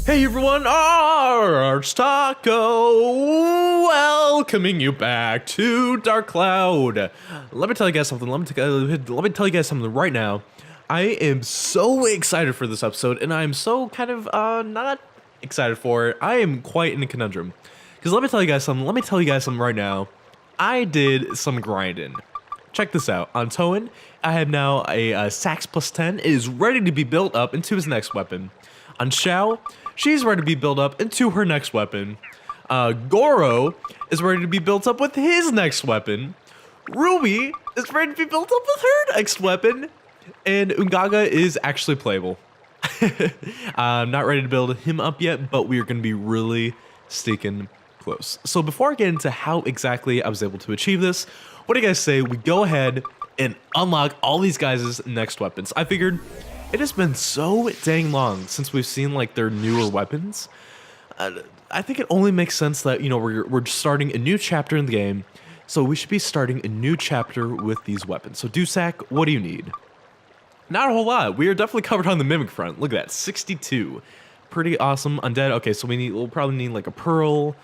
Hey everyone, ArchTalko, welcoming you back to Dark Cloud. Let me tell you guys something. Let me tell you guys something right now. I am so excited for this episode, and I am so kind of not excited for it. I am quite in a conundrum because let me tell you guys something. Let me tell you guys something right now. I did some grinding. Check this out. On Toan, I have now a Sax plus 10. It is ready to be built up into his next weapon. On Xiao, she's ready to be built up into her next weapon. Goro is ready to be built up with his next weapon. Ruby is ready to be built up with her next weapon. And Ungaga is actually playable. I'm not ready to build him up yet, but we are going to be really sticking close. So before I get into how exactly I was able to achieve this, what do you guys say we go ahead and unlock all these guys' next weapons? I figured it has been so dang long since we've seen like their newer weapons. I think it only makes sense that, you know, we're starting a new chapter in the game, so we should be starting a new chapter with these weapons. So Dusak, what do you need? Not a whole lot. We are definitely covered on the mimic front. Look at that, 62. Pretty awesome. Undead. Okay, so we'll probably need like a pearl,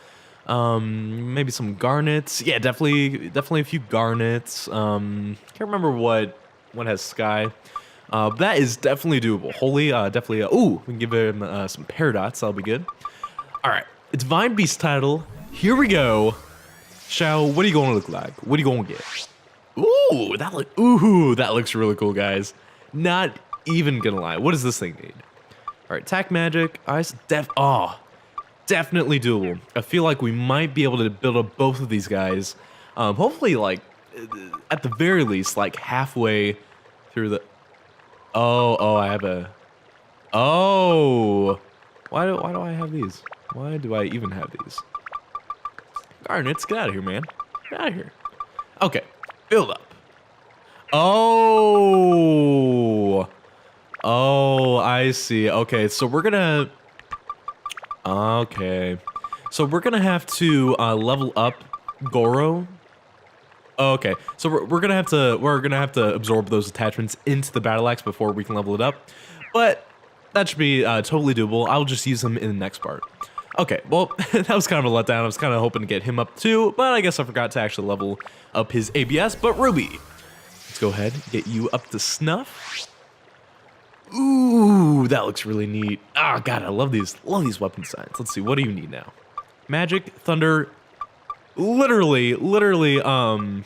maybe some garnets. Yeah, definitely a few garnets. Can't remember what has sky. That is definitely doable. Holy, definitely. Ooh, we can give him some paradots. That'll be good. All right, Divine Beast title. Here we go. Xiao, what are you going to look like? What are you going to get? Ooh, that looks really cool, guys. Not even gonna lie. What does this thing need? All right, attack magic. Ice. Definitely doable. I feel like we might be able to build up both of these guys. Hopefully, like at the very least, like halfway through the. Oh, I have a. Oh, why do I have these? Why do I even have these? Garnets, get out of here, man. Get out of here. Okay, build up. Oh, I see. Okay, so we're gonna. Okay, so we're gonna have to level up Goro. Okay, so we're gonna have to absorb those attachments into the battle axe before we can level it up, but that should be totally doable. I'll just use them in the next part. Okay, well that was kind of a letdown. I was kind of hoping to get him up too, but I guess I forgot to actually level up his ABS. But Ruby, let's go ahead and get you up to snuff. Ooh, that looks really neat. Oh god, I love these weapon signs. Let's see, what do you need now? Magic, thunder. Literally, a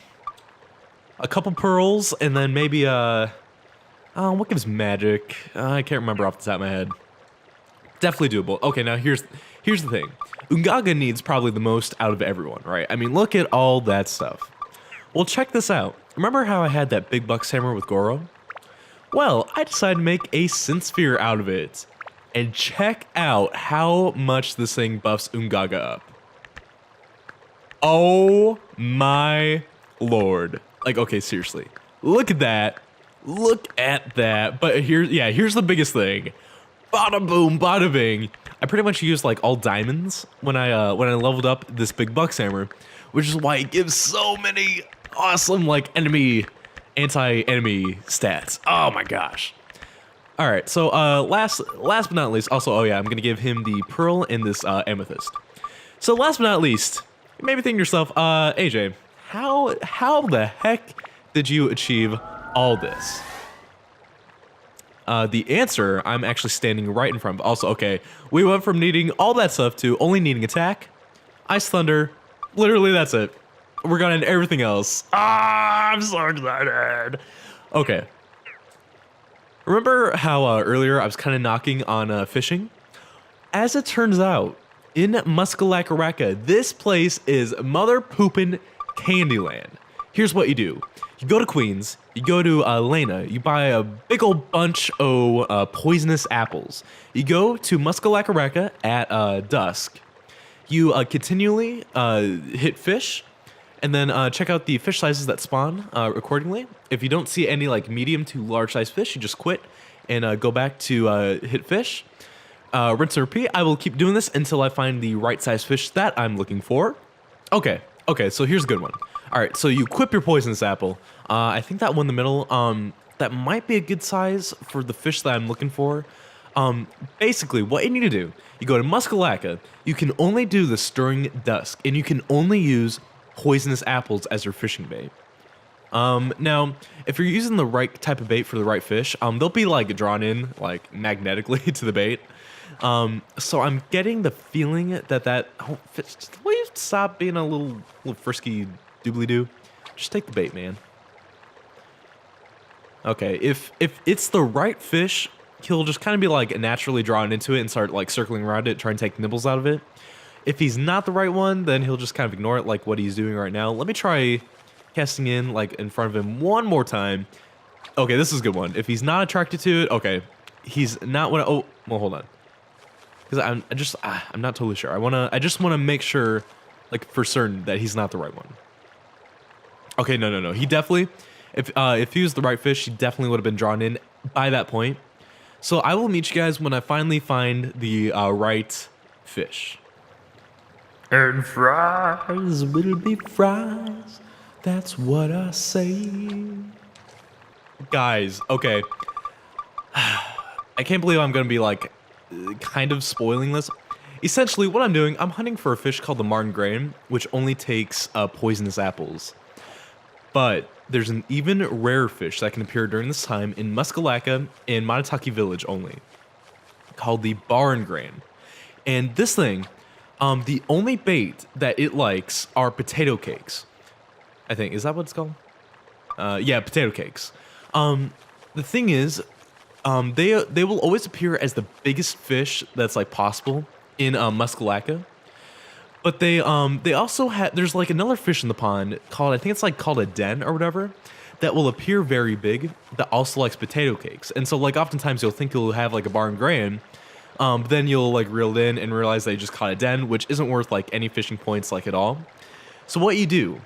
couple pearls, and then maybe, what gives magic? I can't remember off the top of my head. Definitely doable. Okay, now here's the thing. Ungaga needs probably the most out of everyone, right? I mean, look at all that stuff. Well, check this out. Remember how I had that big bucks hammer with Goro? Well, I decided to make a synth sphere out of it. And check out how much this thing buffs Ungaga up. Oh my lord. Like, okay, seriously. Look at that. Look at that. But here's the biggest thing. Bada boom, bada bing. I pretty much used like all diamonds when I leveled up this big bucks hammer, which is why it gives so many awesome like anti-enemy stats. Oh my gosh. All right, so last but not least, also, oh yeah, I'm gonna give him the pearl and this amethyst. So last but not least, you may be thinking to yourself, AJ, how the heck did you achieve all this? The answer, I'm actually standing right in front of. Also, okay, we went from needing all that stuff to only needing attack, ice, thunder. Literally, that's it. We're gonna end everything else. I'm so excited. Okay. Remember how earlier I was kind of knocking on fishing? As it turns out, in Muscalacaraka, this place is mother poopin' Candyland. Here's what you do. You go to Queens, you go to Lena, you buy a big old bunch of poisonous apples. You go to Muscalacaraka at dusk. You continually hit fish, and then check out the fish sizes that spawn accordingly. If you don't see any like medium to large size fish, you just quit and go back to hit fish. Rinse and repeat. I will keep doing this until I find the right size fish that I'm looking for. Okay, so here's a good one. All right, so you equip your poisonous apple. I think that one in the middle, that might be a good size for the fish that I'm looking for. Basically, what you need to do, you go to Muscalaca, you can only do the Stirring Dusk, and you can only use poisonous apples as your fishing bait. Now, if you're using the right type of bait for the right fish, they'll be like drawn in like magnetically to the bait. So I'm getting the feeling that fish, will you stop being a little frisky doobly doo? Just take the bait, man. Okay, if it's the right fish, he'll just kind of be like naturally drawn into it and start like circling around it, trying to take nibbles out of it. If he's not the right one, then he'll just kind of ignore it like what he's doing right now. Let me try casting in like in front of him one more time. Okay, this is a good one. If he's not attracted to it, okay, he's not what. Oh, well, hold on, because I'm not totally sure. I just wanna make sure, like for certain, that he's not the right one. Okay, no. He definitely, if he was the right fish, he definitely would have been drawn in by that point. So I will meet you guys when I finally find the right fish. And fries will be fries. That's what I say. Guys, okay. I can't believe I'm gonna be like kind of spoiling this. Essentially, what I'm doing, I'm hunting for a fish called the Marden and Garayan, which only takes poisonous apples. But there's an even rarer fish that can appear during this time in Muscalaca in Monotaki Village only, called the Baron and Garayan. And this thing, the only bait that it likes are potato cakes. I think, is that what it's called? Yeah, potato cakes. The thing is, they will always appear as the biggest fish that's like possible in Muscalaca. But they also have, there's like another fish in the pond called, I think it's like called a den or whatever, that will appear very big that also likes potato cakes. And so like oftentimes you'll think you'll have like a Baron and Garayan, but then you'll like reel it in and realize that you just caught a den, which isn't worth like any fishing points like at all. So what you do,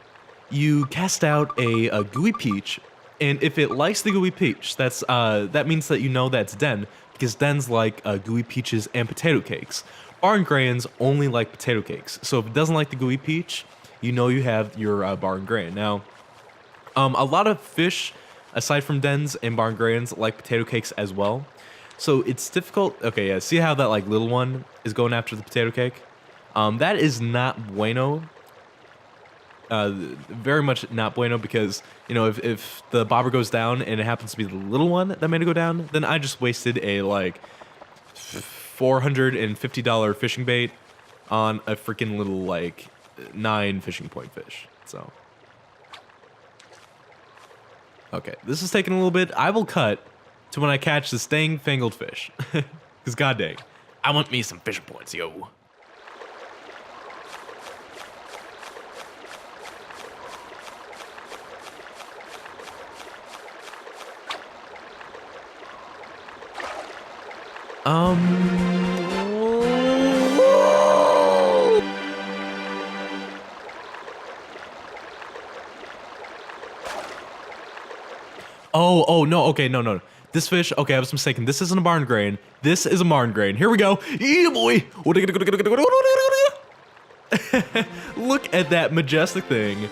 you cast out a gooey peach, and if it likes the gooey peach, that means that you know that's den, because dens like gooey peaches and potato cakes. Baron and Garayans only like potato cakes, so if it doesn't like the gooey peach, you know you have your Baron and Garayan. Now, a lot of fish, aside from dens and Baron and Garayans, like potato cakes as well. So it's difficult. Okay, yeah, see how that like little one is going after the potato cake? That is not bueno. Very much not bueno, because you know if the bobber goes down and it happens to be the little one that made it go down, then I just wasted a like $450 fishing bait on a freaking little like 9 fishing point fish. So okay, this is taking a little bit. I will cut to when I catch the staying fangled fish, because god dang, I want me some fishing points, yo. Oh, no, okay, no. This fish, okay, I was mistaken. This isn't a Baron and Garayan. This is a Marden and Garayan. Here we go. Yeah, boy. Look at that majestic thing.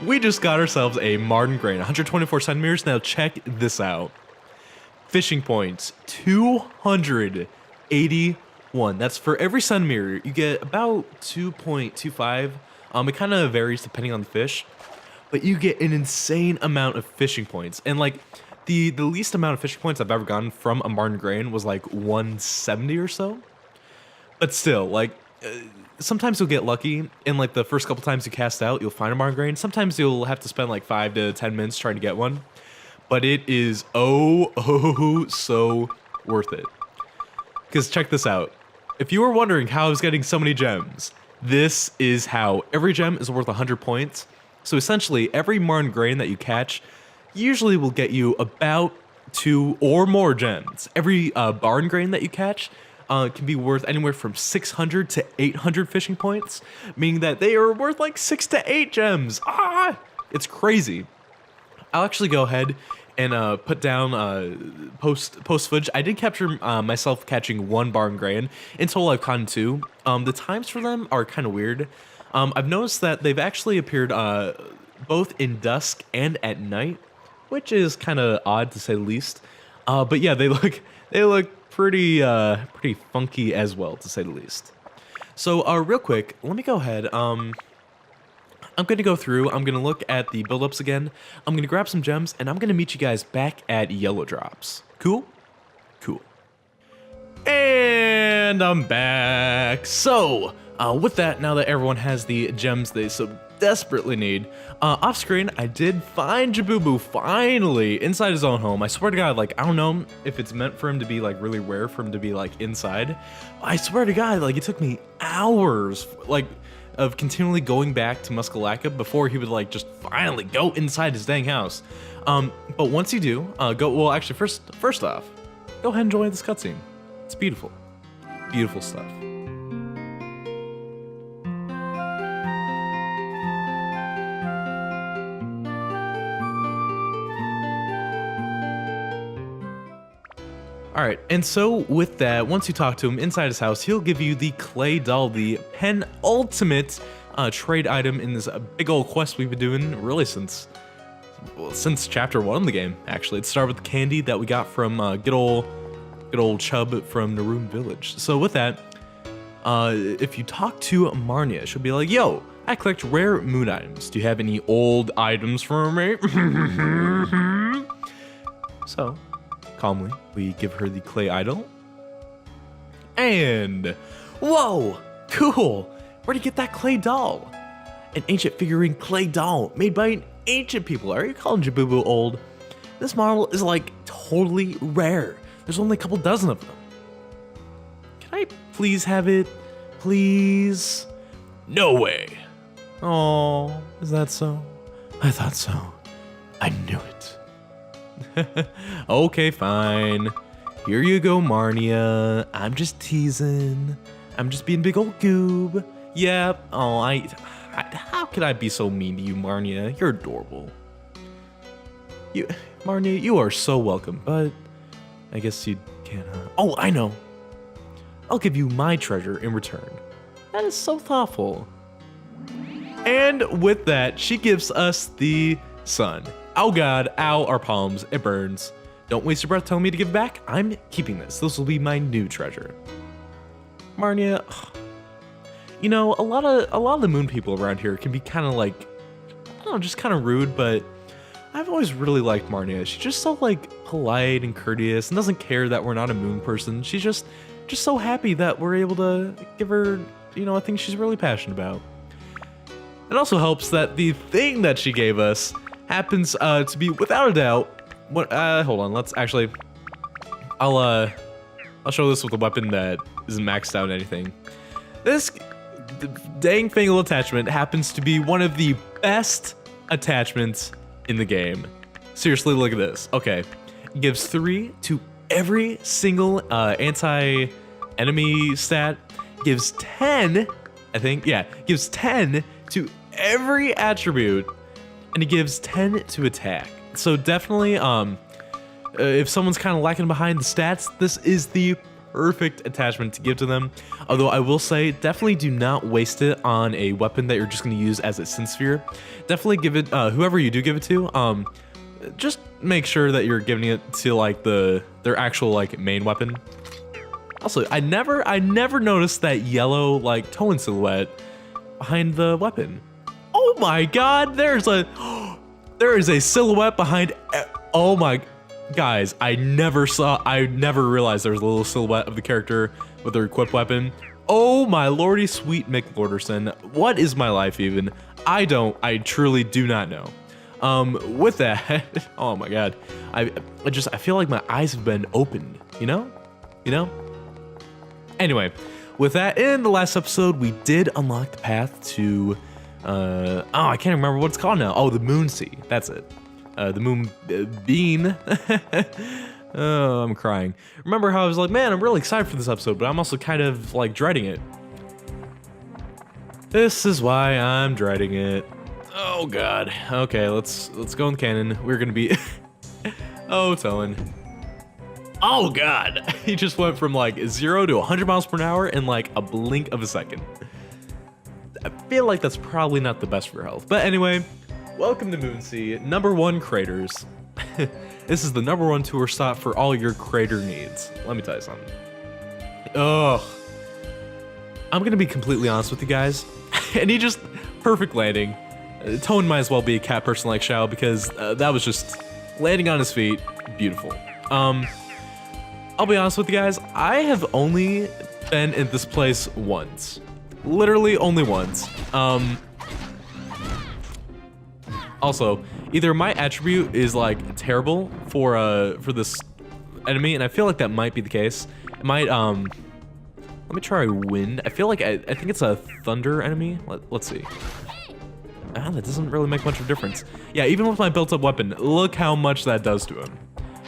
We just got ourselves a Marden and Garayan, 124 centimeters. Now check this out. Fishing points, 281. That's for every centimeter. You get about 2.25. It kind of varies depending on the fish, but you get an insane amount of fishing points. And like the least amount of fishing points I've ever gotten from a Marden and Garayan was like 170 or so. But still, like sometimes you'll get lucky, and like the first couple times you cast out, you'll find a Marden and Garayan. Sometimes you'll have to spend like 5 to 10 minutes trying to get one. But it is so worth it. Because check this out. If you were wondering how I was getting so many gems, this is how. Every gem is worth 100 points. So essentially, every Marden and Garayan that you catch usually will get you about 2 or more gems. Every Baron and Garayan that you catch can be worth anywhere from 600 to 800 fishing points, meaning that they are worth like 6 to 8 gems. It's crazy. I'll actually go ahead and put down post footage. I did capture myself catching 1 Baron and Garayan. In total, I've caught 2. The times for them are kind of weird. I've noticed that they've actually appeared both in dusk and at night, which is kind of odd to say the least. But yeah, they look pretty funky as well, to say the least. So real quick, let me go ahead. I'm gonna go through. I'm gonna look at the buildups again. I'm gonna grab some gems, and I'm gonna meet you guys back at yellow drops. Cool? Cool. And I'm back. So, with that, now that everyone has the gems they so desperately need, off screen, I did find Jabubu finally inside his own home. I swear to God, like, I don't know if it's meant for him to be like really rare for him to be like inside. I swear to God, like, it took me hours, like, of continually going back to Muscalaka before he would like just finally go inside his dang house. But once you do, well, actually, first off, go ahead and enjoy this cutscene. It's beautiful. Beautiful stuff. Alright, and so with that, once you talk to him inside his house, he'll give you the clay doll, the penultimate trade item in this big old quest we've been doing really since chapter 1 of the game, actually. It started with the candy that we got from good old Chub from Naroom Village. So with that, if you talk to Marnya, she'll be like, yo, I collect rare moon items. Do you have any old items for me? So, calmly, we give her the clay idol. And, whoa, cool. Where'd you get that clay doll? An ancient figurine clay doll made by an ancient people. Are you calling Jabubu old? This model is like totally rare. There's only a couple dozen of them. Can I please have it? Please? No way. Oh, is that so? I thought so. I knew it. Okay, fine. Here you go, Marnya. I'm just teasing. I'm just being big old goob. Yep. Oh, how could I be so mean to you, Marnya? You're adorable. Marnya, you are so welcome, but I guess you can't, huh? Oh, I know. I'll give you my treasure in return. That is so thoughtful. And with that, she gives us the sun. Oh God, ow, our palms, it burns. Don't waste your breath telling me to give it back. I'm keeping this. This will be my new treasure. Marnya, you know, a lot of the moon people around here can be kind of like, I don't know, just kind of rude, but I've always really liked Marnya. She's just so like polite and courteous and doesn't care that we're not a moon person. She's just so happy that we're able to give her, you know, a thing she's really passionate about. It also helps that the thing that she gave us happens to be, without a doubt, what? Hold on. Let's actually. I'll show this with a weapon that isn't maxed out or anything. This dang Fangle attachment happens to be one of the best attachments in the game. Seriously, look at this. Okay, it gives 3 to every single anti-enemy stat. Gives 10, I think. Yeah, gives 10 to every attribute, and it gives 10 to attack. So definitely, if someone's kind of lacking behind the stats, this is the perfect attachment to give to them. Although I will say, definitely do not waste it on a weapon that you're just going to use as a Sin Sphere. Definitely give it, whoever you do give it to, just make sure that you're giving it to like their actual like main weapon. Also, I never noticed that yellow like towing silhouette behind the weapon. Oh my God, there is a silhouette behind. Oh my, guys, I never realized there was a little silhouette of the character with their equipped weapon. Oh my lordy sweet McLorderson, what is my life even? I truly do not know. With that, oh my God, I feel like my eyes have been opened, you know? Anyway, with that, in the last episode, we did unlock the path to, I can't remember what it's called now. Oh, the Moon Sea, that's it. The Moon Bean. Oh, I'm crying. Remember how I was like, man, I'm really excited for this episode, but I'm also kind of like dreading it. This is why I'm dreading it. Oh God. Okay, let's go in the cannon. We're gonna be oh, Towen. Oh God. He just went from like 0 to 100 miles per hour in like a blink of a second. I feel like that's probably not the best for health. But anyway, welcome to Moonsea, #1 craters. This is the #1 tour stop for all your creator needs. Let me tell you something. Ugh. I'm gonna be completely honest with you guys. And he just, perfect landing. Tone might as well be a cat person like Xiao because that was just landing on his feet, beautiful. I'll be honest with you guys, I have only been in this place once. Literally only once. Also, either my attribute is like terrible for this enemy, and I feel like that might be the case. It might, let me try wind. I feel like I think it's a thunder enemy. Let's see. That doesn't really make much of a difference. Yeah, even with my built-up weapon, look how much that does to him.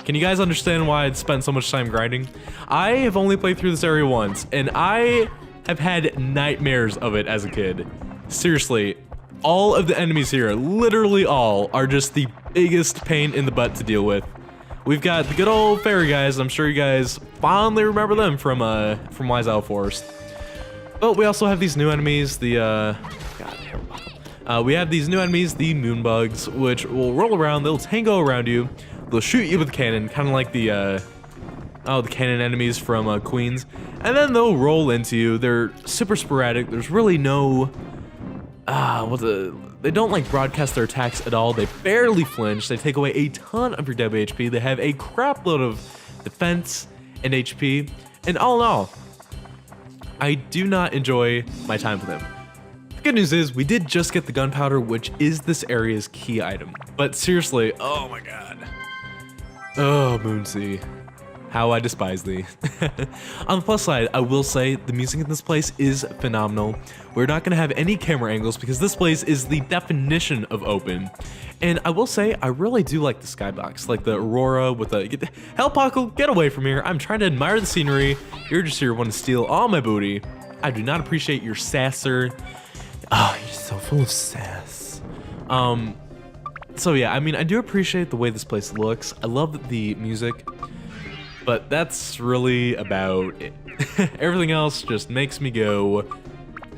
Can you guys understand why I'd spent so much time grinding? I have only played through this area once, and I have had nightmares of it as a kid. Seriously, all of the enemies here, literally all, are just the biggest pain in the butt to deal with. We've got the good old fairy guys. I'm sure you guys fondly remember them from Wise Owl Forest. But we also have these new enemies, the we have these new enemies, the moonbugs, which will roll around. They'll tango around you. They'll shoot you with a cannon, kind of like the cannon enemies from Queens, and then they'll roll into you. They're super sporadic. There's really no, they don't like broadcast their attacks at all. They barely flinch. They take away a ton of your dead HP. They have a crap load of defense and HP, and all in all, I do not enjoy my time with them. The good news is we did just get the gunpowder, which is this area's key item. But seriously, oh my god. Oh, Moonsea. How I despise thee. On the plus side, I will say the music in this place is phenomenal. We're not going to have any camera angles because this place is the definition of open. And I will say, I really do like the skybox, like the aurora with the... ArchTalko, get away from here. I'm trying to admire the scenery. You're just here wanting to steal all my booty. I do not appreciate your sasser. Oh, you're so full of sass. So yeah, I mean, I do appreciate the way this place looks. I love the music, but that's really about it. Everything else just makes me go,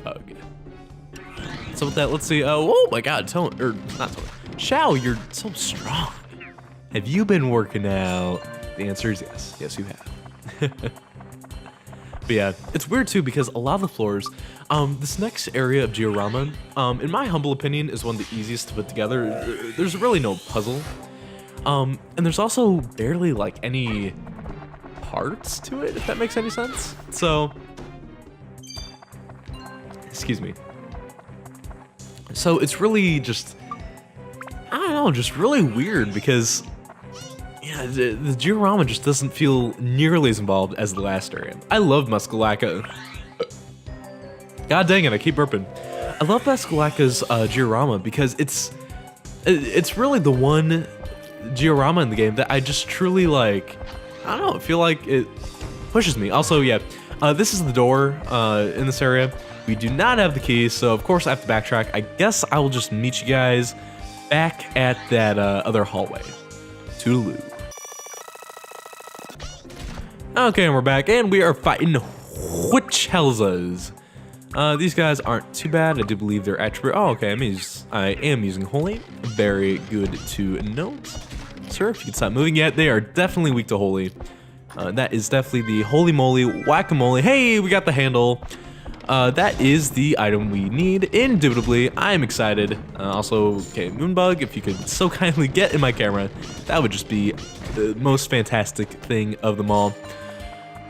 ugh. So with that, let's see. Oh my god, not Tone. Xiao, you're so strong. Have you been working out? The answer is yes. Yes, you have. But yeah, it's weird too because a lot of the floors, this next area of Diorama, in my humble opinion, is one of the easiest to put together. There's really no puzzle. And there's also barely like any parts to it, if that makes any sense. So, excuse me. So it's really just, I don't know, just really weird because yeah, the diorama just doesn't feel nearly as involved as the last area. I love Muscalaka. God dang it, I keep burping. I love Muscalaka's diorama because it's really the one diorama in the game that I just truly like. I don't know, I feel like it pushes me. Also, yeah, this is the door in this area. We do not have the key, so of course I have to backtrack. I guess I will just meet you guys back at that other hallway. Toodaloo. Okay, and we're back, and we are fighting Witchhelzas. These guys aren't too bad. I do believe they're attribute. Oh, okay, I am using Holy. Very good to note. Sir, if you could stop moving yet, they are definitely weak to Holy. That is definitely the Holy Moly Whack-a-Mole. Hey, we got the handle. That is the item we need, indubitably. I am excited. Also, okay, Moonbug, if you could so kindly get in my camera, that would just be the most fantastic thing of them all.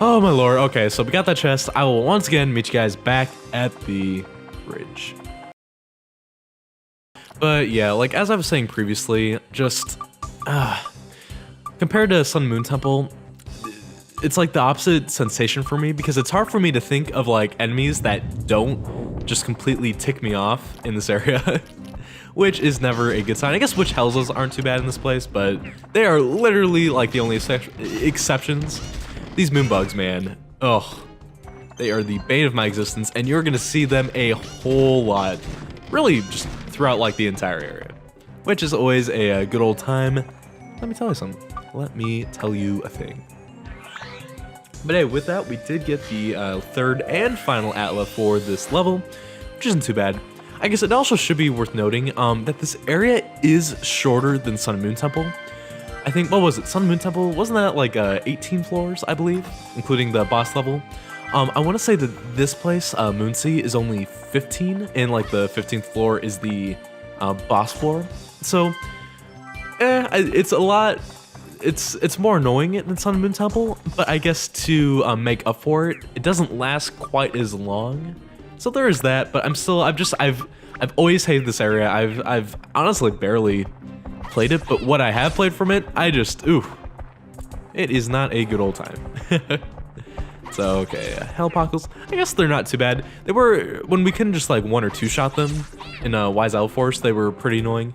Oh my lord. Okay, so we got that chest. I will once again meet you guys back at the bridge. But yeah, like as I was saying previously, just compared to Sun and Moon Temple, it's like the opposite sensation for me because it's hard for me to think of like enemies that don't just completely tick me off in this area, which is never a good sign. I guess Witchhelzas aren't too bad in this place, but they are literally like the only exceptions. These moonbugs, man, ugh, they are the bane of my existence, and you're gonna see them a whole lot, really just throughout like the entire area, which is always a good old time. Let me tell you something. Let me tell you a thing. But hey, with that, we did get the third and final Atla for this level, which isn't too bad. I guess it also should be worth noting that this area is shorter than Sun and Moon Temple. I think, what was it? Sun and Moon Temple? Wasn't that like 18 floors, I believe, including the boss level? I want to say that this place, Moonsea, is only 15, and like the 15th floor is the boss floor. So, it's a lot. It's more annoying than Sun and Moon Temple, but I guess to make up for it, it doesn't last quite as long. So there is that. But I've always hated this area. I've honestly barely played it, but what I have played from it, it is not a good old time. So okay, Hellpockles, I guess they're not too bad. They were, when we couldn't just like one or two shot them in Wise Owl Force, they were pretty annoying.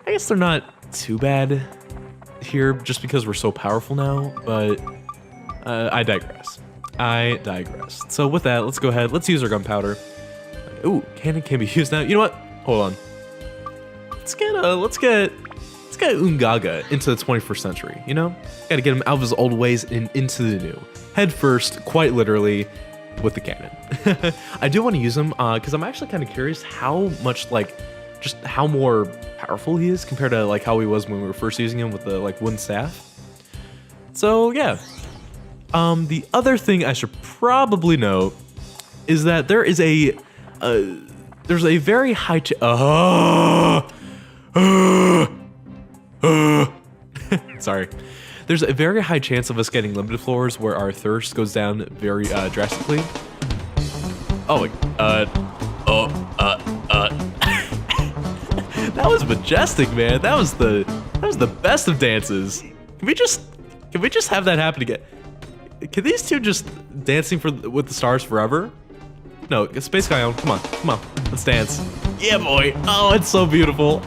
I guess they're not too bad here just because we're so powerful now, but I digress. So with that, let's go ahead, let's use our gunpowder. Ooh, cannon can be used now. You know what? Hold on. Let's get Ungaga into the 21st century, you know? Gotta get him out of his old ways and into the new. Head first, quite literally, with the cannon. I do want to use him, because I'm actually kind of curious how much, like, just how more powerful he is compared to, like, how he was when we were first using him with the, like, wooden staff. So, yeah. The other thing I should probably note is that there is there's a very high sorry. There's a very high chance of us getting limited floors where our thirst goes down very drastically. Oh, that was majestic, man. That was the best of dances. Can we just have that happen again? Can these two just dancing with the stars forever? No, Space Garayan, come on, let's dance. Yeah, boy. Oh, it's so beautiful.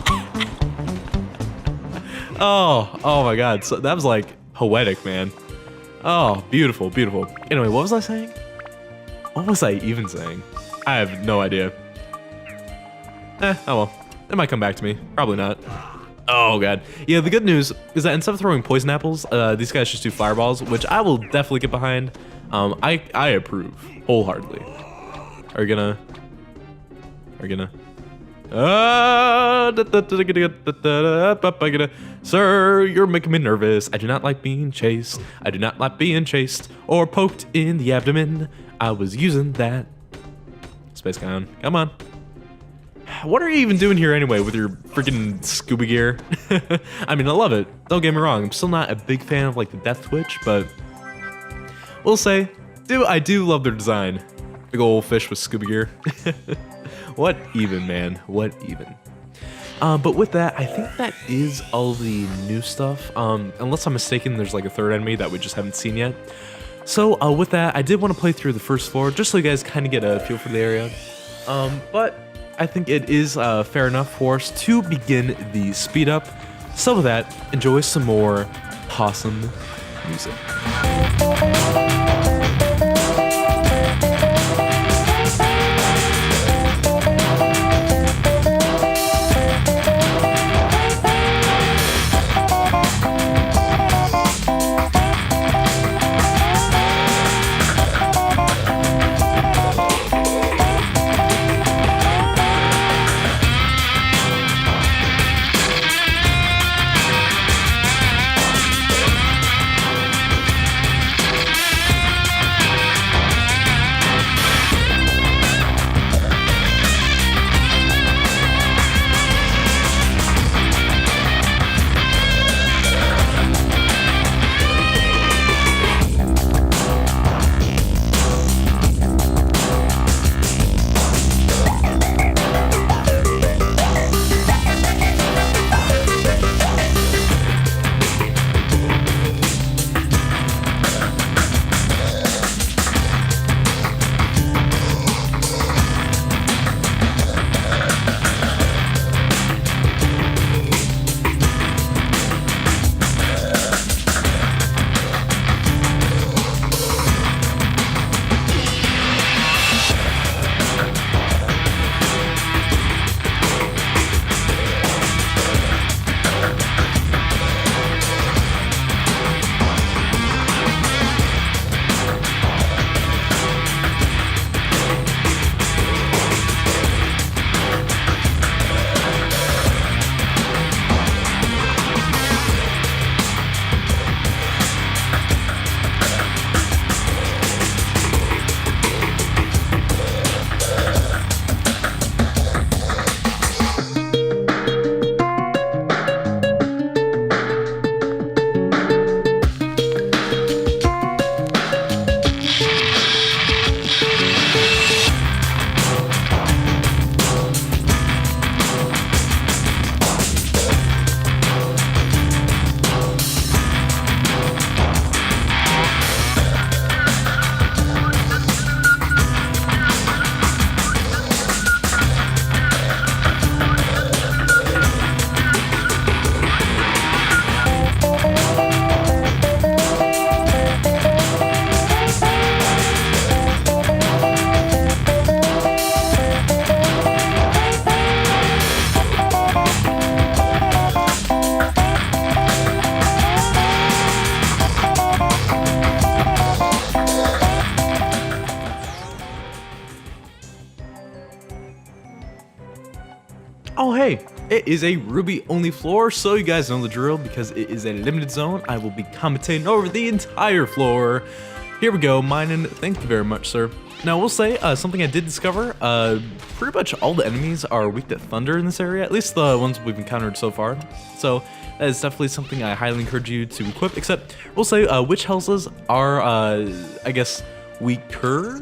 Oh my god, so that was like poetic, man. Oh, beautiful. Anyway, what was I saying? What was I even saying? I have no idea. Oh well, it might come back to me. Probably not. Oh god. Yeah, the good news is that instead of throwing poison apples, these guys just do fireballs, which I will definitely get behind. I approve wholeheartedly. Are you gonna? Sir, you're making me nervous. I do not like being chased. I do not like being chased or poked in the abdomen. I was using that. Space Garayan, come on. What are you even doing here anyway with your freaking scuba gear? I mean, I love it. Don't get me wrong. I'm still not a big fan of like the death twitch, but we'll say, I do love their design. Big old fish with scuba gear. What even, man? What even? But with that, I think that is all the new stuff. Unless I'm mistaken, there's like a third enemy that we just haven't seen yet. So with that, I did want to play through the first floor just so you guys kind of get a feel for the area. But I think it is fair enough for us to begin the speed up. So with that, enjoy some more possum music. Oh hey, it is a Ruby only floor, so you guys know the drill. Because it is a limited zone, I will be commentating over the entire floor. Here we go, mining. Thank you very much, sir. Now, I will say, something I did discover, pretty much all the enemies are weak to thunder in this area, at least the ones we've encountered so far. So, that is definitely something I highly encourage you to equip, except, we'll say, witch houses are, I guess, weaker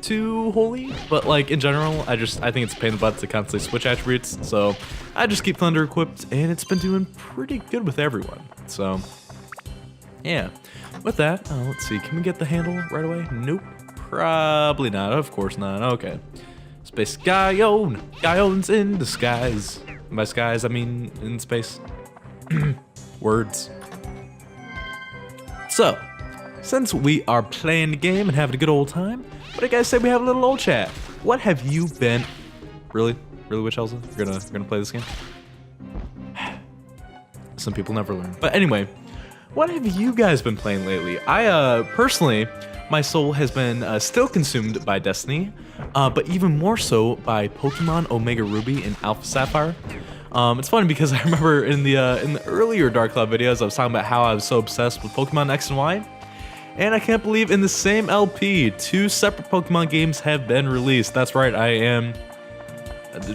to holy, but like, in general, I think it's a pain in the butt to constantly switch attributes, so I just keep thunder equipped, and it's been doing pretty good with everyone, so, yeah. With that, let's see, can we get the handle right away? Nope. Probably not. Of course not. Okay. Space Guyon. Guyon's in disguise. By skies, I mean in space. Words. So, since we are playing the game and having a good old time, what do you guys say we have a little old chat? What have you been... Really? Really, Witch Elsa? You're gonna play this game? Some people never learn. But anyway, what have you guys been playing lately? I, personally... My soul has been still consumed by Destiny, but even more so by Pokemon Omega Ruby and Alpha Sapphire. It's funny because I remember in the earlier Dark Cloud videos I was talking about how I was so obsessed with Pokemon X and Y, and I can't believe in the same LP, 2 separate Pokemon games have been released. That's right, I am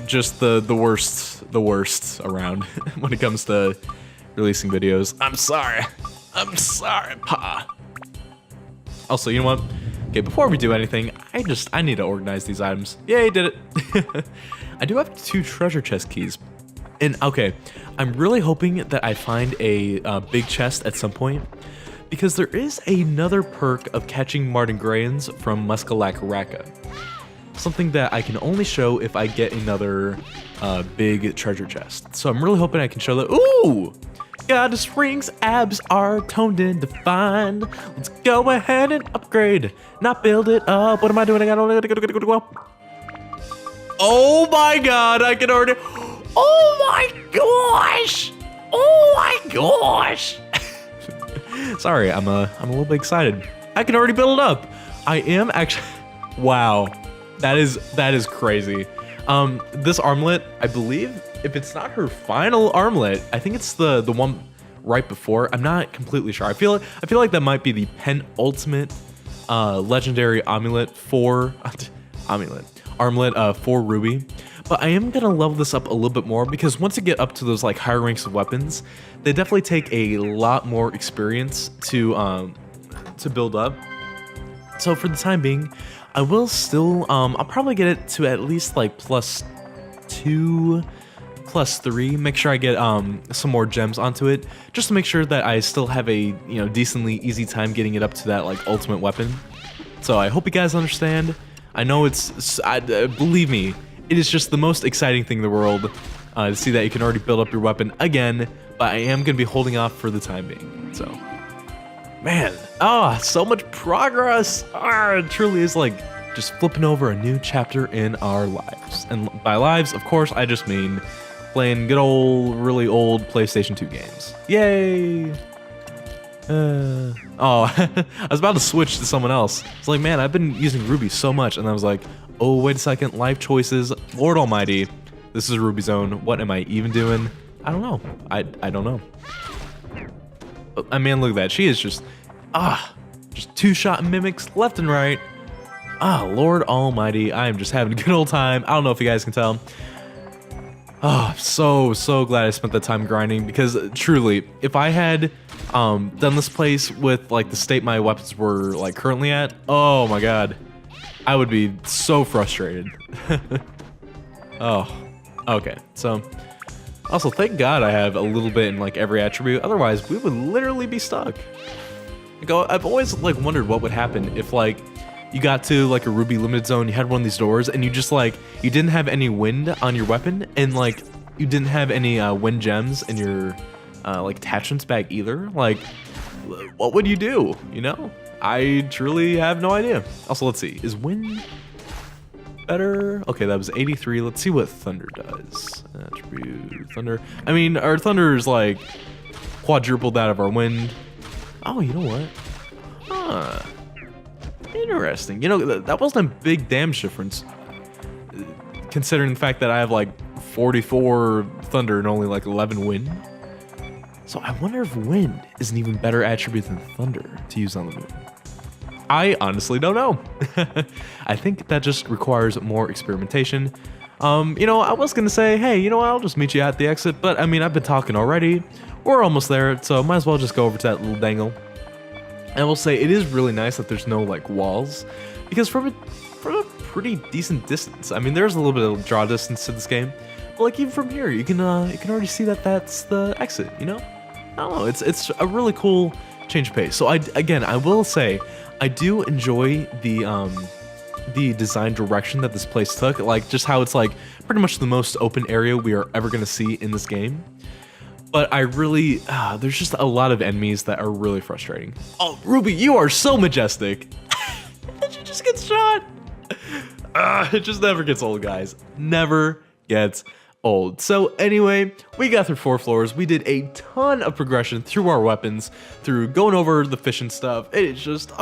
just the worst around when it comes to releasing videos. I'm sorry, Pa. Also, you know what? Okay, before we do anything, I need to organize these items. Yay, did it. I do have 2 treasure chest keys. And okay, I'm really hoping that I find a big chest at some point, because there is another perk of catching Marden Garayans from Muscalacaraka. Something that I can only show if I get another big treasure chest. So I'm really hoping I can show that. Ooh! Goddess Ring's abs are toned and defined. Let's go ahead and upgrade, not build it up. What am I doing? I gotta go. Oh my god, I can already... Oh my gosh! Oh my gosh! Sorry, I'm a little bit excited. I can already build it up. I am actually... Wow, that is crazy. This armlet, I believe, if it's not her final armlet, I think it's the one right before. I'm not completely sure. I feel like that might be the penultimate legendary armlet for Ruby. But I am gonna level this up a little bit more, because once you get up to those like higher ranks of weapons, they definitely take a lot more experience to build up. So for the time being, I will still I'll probably get it to at least like +2, +3. Make sure I get some more gems onto it, just to make sure that I still have a decently easy time getting it up to that like ultimate weapon. So I hope you guys understand. I know believe me, it is just the most exciting thing in the world to see that you can already build up your weapon again. But I am gonna be holding off for the time being. So, man, so much progress. It truly is like just flipping over a new chapter in our lives. And by lives, of course, I just mean playing good old, really old PlayStation 2 games. Yay! I was about to switch to someone else. It's like, man, I've been using Ruby so much, and I was like, oh, wait a second, life choices, Lord Almighty, this is Ruby Zone. What am I even doing? I don't know. I don't know. I mean, look at that. She is just 2-shot mimics left and right. Lord Almighty, I am just having a good old time. I don't know if you guys can tell. So glad I spent that time grinding, because truly, if I had done this place with like the state my weapons were like currently at, oh my god, I would be so frustrated. Okay, so also thank god I have a little bit in like every attribute, otherwise we would literally be stuck. Like, I've always like wondered what would happen if like you got to like a Ruby limited zone, you had one of these doors, and you just like, you didn't have any wind on your weapon, and like you didn't have any wind gems in your like attachments bag either. Like, what would you do? You know, I truly have no idea. Also, let's see, is wind better? Okay, that was 83. Let's see what thunder does. Attribute thunder. I mean, our thunder is like quadrupled that of our wind. Oh, you know what? Huh. Interesting. You know, that wasn't a big damage difference, considering the fact that I have like 44 thunder and only like 11 wind. So I wonder if wind is an even better attribute than thunder to use on the moon. I honestly don't know. I think that just requires more experimentation. You know, I was gonna say, hey, you know what, I'll just meet you at the exit, but I mean, I've been talking already. We're almost there, so might as well just go over to that little dangle. And I will say, it is really nice that there's no, like, walls, because from a pretty decent distance, I mean, there's a little bit of draw distance to this game, but, like, even from here, you can already see that that's the exit, you know? I don't know, it's a really cool change of pace. So, I will say, I do enjoy the design direction that this place took, like just how it's like pretty much the most open area we are ever gonna see in this game. But I really, there's just a lot of enemies that are really frustrating. Oh, Ruby, you are so majestic. Did you just get shot? It just never gets old, guys. Never gets old. So anyway, we got through 4 floors. We did a ton of progression through our weapons, through going over the fish and stuff. It's just,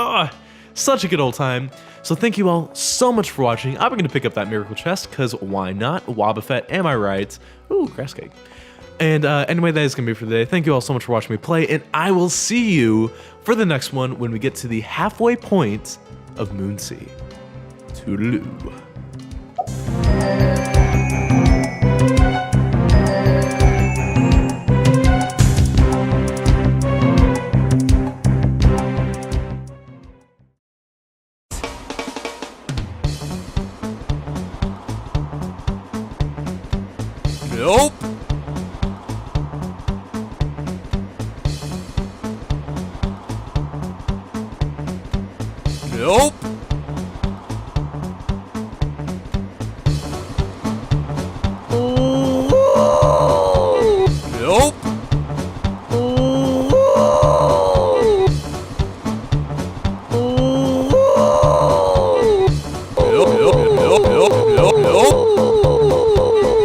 such a good old time. So thank you all so much for watching. I'm going to pick up that miracle chest, because why not? Wobbuffet, am I right? Ooh, grass cake. And anyway, that is going to be for today. Thank you all so much for watching me play, and I will see you for the next one when we get to the halfway point of Moonsea. Toodaloo. Nope.